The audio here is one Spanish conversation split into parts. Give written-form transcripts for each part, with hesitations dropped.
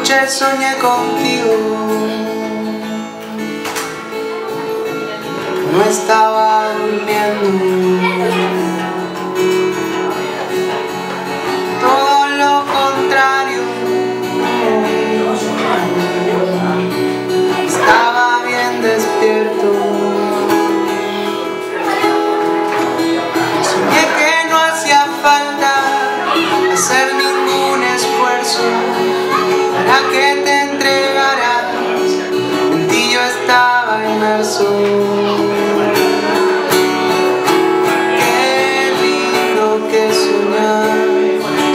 Anoche soñé contigo, no estaba durmiendo. Todo lo contrario, estaba bien despierto. Soñé que no hacía falta hacer ningún esfuerzo para que te entregaras, en ti yo estaba inmerso. Qué lindo que soñar,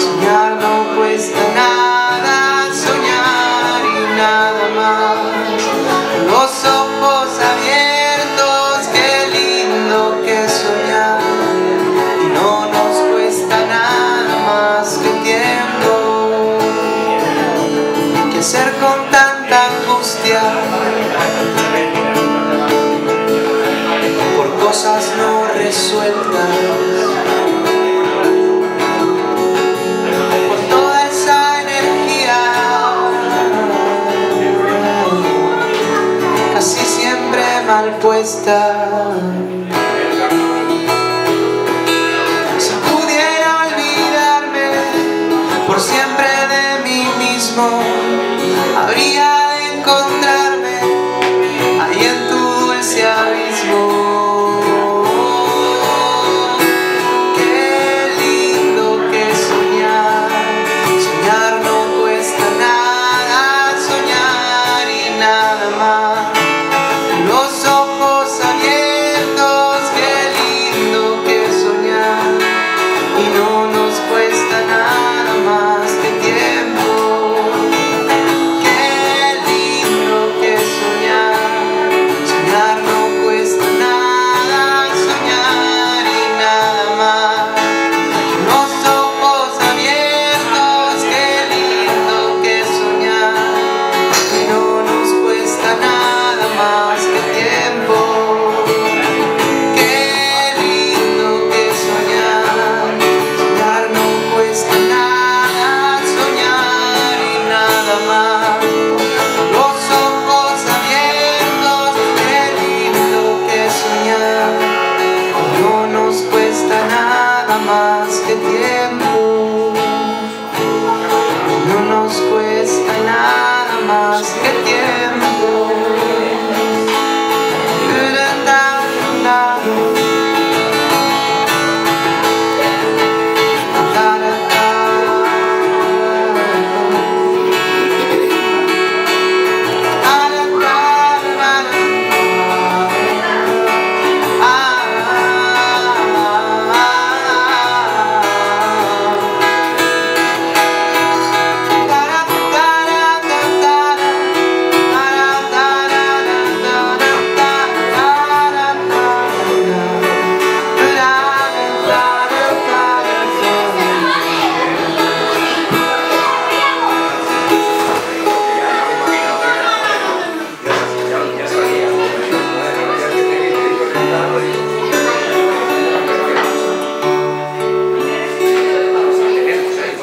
soñar no cuesta nada, soñar y nada más. Los ojos abiertos, qué lindo que soñar, y no nos cuesta nada más que tiempo. ¿Qué hacer con tanta angustia por cosas no resueltas? Por toda esa energía casi siempre mal puesta. Si pudiera olvidarme por siempre de mí mismo, habría de encontrarme ahí en tu dulce abismo. Qué lindo que soñar, soñar no cuesta nada, soñar y nada más. Los ojos abiertos, qué lindo que soñar, y no nos cuesta nada más que tiempo. Más que tiempo, no nos cuesta nada más que tiempo.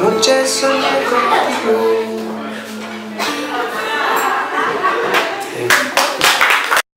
Anoche soñé contigo.